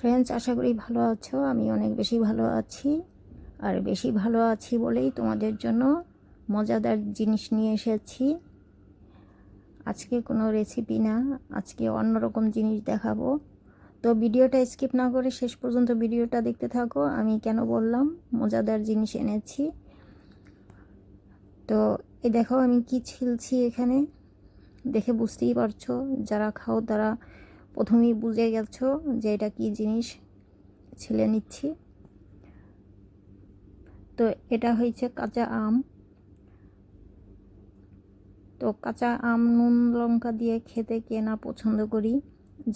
Friends, আশা করি ভালো আছো। আমি অনেক বেশি ভালো আছি। আর বেশি ভালো আছি বলেই তোমাদের জন্য মজাদার জিনিস নিয়ে এসেছি। আজকে কোনো রেসিপি না, আজকে অন্যরকম জিনিস দেখাবো। তো ভিডিওটা স্কিপ না করে শেষ পর্যন্ত ভিডিওটা দেখতে থাকো। আমি কেন বললাম মজাদার জিনিস এনেছি। তো এই দেখো আমি কি ছিলছি এখানে, দেখে বুঝতেই পারছো। যারা খাও তারা প্রথমেই বুঝে গেছো যে এটা কি জিনিস ছিলে নিচ্ছি। তো এটা হয়েছে কাঁচা আম। তো কাঁচা আম নুন লঙ্কা দিয়ে খেতে কে না পছন্দ করি।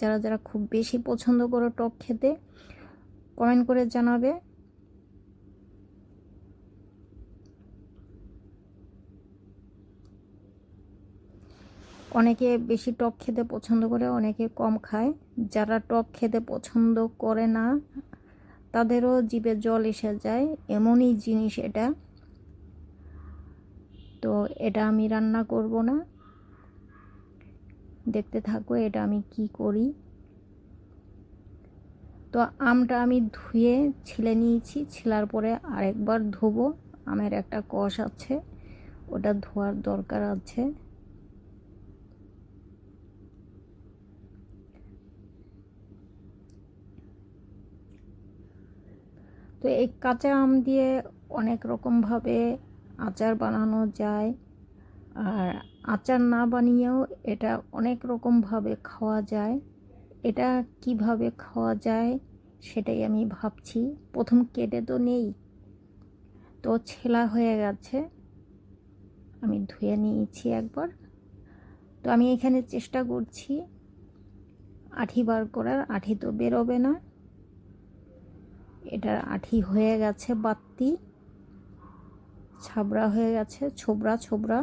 যারা যারা খুব বেশি পছন্দ করো টক খেতে, কমেন্ট করে জানাবে। অনেকে বেশি টক খেতে পছন্দ করে, অনেকে কম খায়। যারা টক খেতে পছন্দ করে না তাদেরও জিভে জল এসে যায়, এমনই জিনিস এটা। তো এটা আমি রান্না করব না, দেখতে থাকো এটা আমি কি করি। তো আমটা আমি ধুয়ে ছিলে নিয়েছি, ছিলার পরে আরেকবার ধোবো। আমের একটা কষ আছে, ওটা ধোয়ার দরকার আছে। তো এই কাঁচা আম দিয়ে অনেক রকমভাবে আচার বানানো যায়, আর আচার না বানিয়েও এটা অনেক রকমভাবে খাওয়া যায়। এটা কিভাবে খাওয়া যায় সেটাই আমি ভাবছি। প্রথম কেটে তো নেই, তো ছেলা হয়ে গেছে, আমি ধুয়ে নিয়েছি একবার। তো আমি এখানে চেষ্টা করছি আঠি বার করার। আঠি তো বেরোবে না, এটার আঠি হয়ে গেছে বাত্তি, ছাবড়া হয়ে গেছে, ছোবড়া ছোবড়া।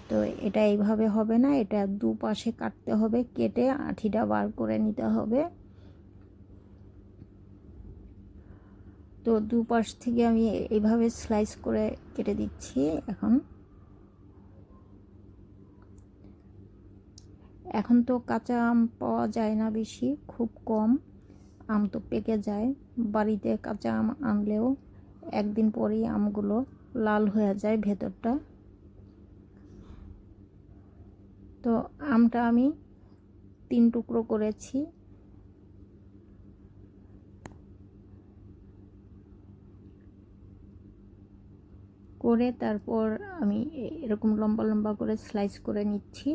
তো এটা এইভাবে হবে না, এটা দুপাশে কাটতে হবে, কেটে আঠিটা বার করে নিতে হবে। তো দুপাশ থেকে আমি এইভাবে স্লাইস করে কেটে দিচ্ছি। এখন তো কাঁচা আম পাওয়া যায় না বেশি, খুব কম। আম তো পেকে যায়। বাড়িতে কাঁচা আম আনলেও একদিন পরেই আমগুলো লাল হয়ে যায় ভেতরটা। তো আমটা আমি 3 টুকরো করেছি। করে তারপর আমি এরকম লম্বা লম্বা করে স্লাইস করে নিচ্ছি।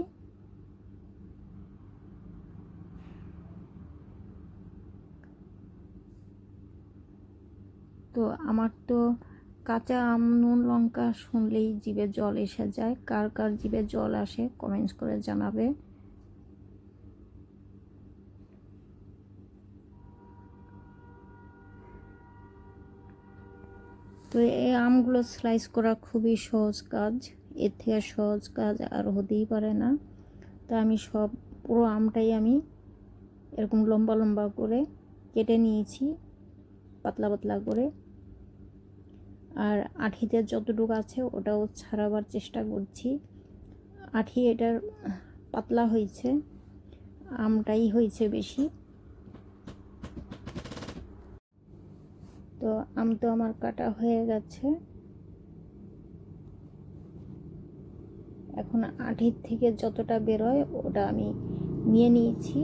তো আমার তো কাঁচা আম নুন লঙ্কা শুনলেই জিভে জল এসে যায়। কার কার জিভে জল আসে কমেন্টস করে জানাবে। তো এই আমগুলো স্লাইস করা খুবই সহজ কাজ, এর থেকে সহজ কাজ আর হতেই পারে না। তা আমি সব পুরো আমটাই আমি এরকম লম্বা লম্বা করে কেটে নিয়েছি, পাতলা পাতলা করে। আর আঠিতে যতটুকু আছে ওটাও ছাড়াবার চেষ্টা করছি। আঠি এটার পাতলা হয়েছে, আমটাই হয়েছে বেশি। তো আম তো আমার কাটা হয়ে গেছে। এখন আঠির থেকে যতটা বেরোয় ওটা আমি নিয়ে নিয়েছি।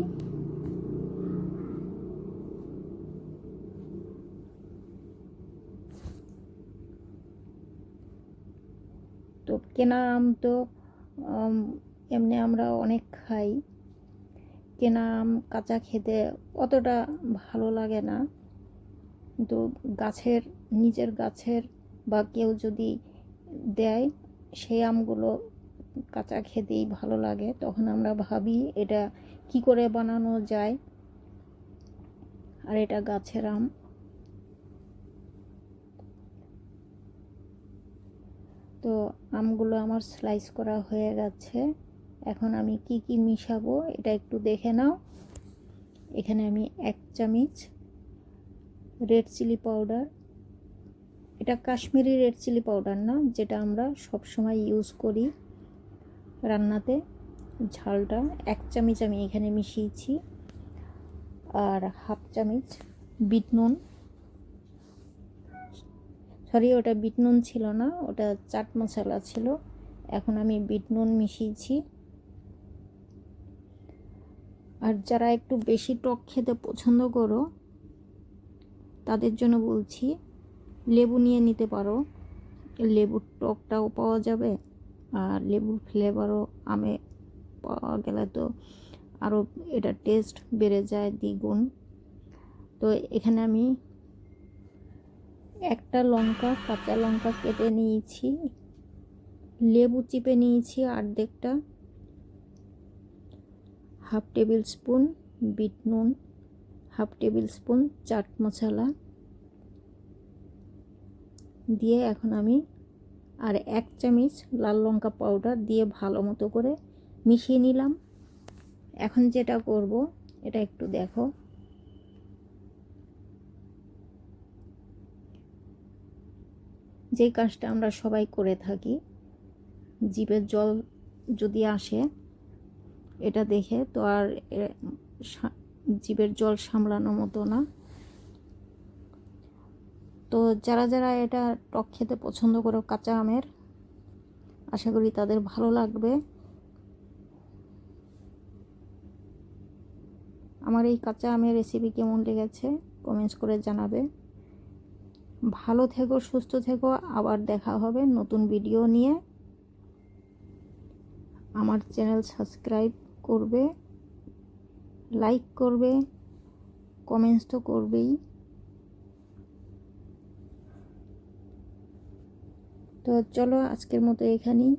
তো কেনা আম তো এমনি আমরা অনেক খাই। কেনা আম কাঁচা খেতে অতটা ভালো লাগে না, কিন্তু গাছের, নিজের গাছের বা কেউ যদি দেয় সেই আমগুলো কাঁচা খেতেই ভালো লাগে। তখন আমরা ভাবি এটা কি করে বানানো যায়। আর এটা গাছের আম। তো আমগুলো আমার স্লাইস করা হয়ে গেছে। এখন আমি কি কি মিশাবো এটা একটু দেখে নাও। এখানে আমি 1 চামচ রেড চিলি পাউডার, এটা কাশ্মীরি রেড চিলি পাউডার না, যেটা আমরা সব সময় ইউজ করি রান্নাতে। ঝালটা 1 চামচ আমি এখানে মিশিয়েছি। আর হাফ চামচ বিট নুন, সরি ওটা বিট নুন ছিল না, ওটা চাট মশলা ছিল। এখন আমি বিট নুন মিশিয়েছি। আর যারা একটু বেশি টক খেতে পছন্দ করো তাদের জন্য বলছি লেবু নিয়ে নিতে পারো, লেবুর টকটাও পাওয়া যাবে আর লেবুর ফ্লেভারও আমে পাওয়া গেলে তো আরও এটা টেস্ট বেড়ে যায় দ্বিগুণ। তো এখানে আমি একটা লঙ্কা, কাঁচা লঙ্কা কেটে নিয়েছি, লেবু চিপে নিয়েছি অর্ধেকটা, হাফ টেবিল স্পুন বিট নুন, half table spoon chaat masala দিয়ে এখন আমি আর 1 চামচ লাল লঙ্কা পাউডার দিয়ে ভালো মতো করে মিশিয়ে নিলাম। এখন যেটা করব এটা একটু দেখো, যে কাজটা আমরা সবাই করে থাকি, জিভের জল যদি আসে এটা দেখে তো আর জিভের জল সামলানোর মতো না। তো যারা যারা এটা টক খেতে পছন্দ করো কাঁচা আমের, আশা করি তাদের ভালো লাগবে। আমার এই কাঁচা আমের রেসিপি কেমন লেগেছে কমেন্টস করে জানাবে। ভালো থেকো, সুস্থ থেকো, আবার দেখা হবে নতুন ভিডিও নিয়ে। আমার চ্যানেল সাবস্ক্রাইব করবে, লাইক করবে, কমেন্টস তো করবেই। তো চলো আজকের মতো এখানেই।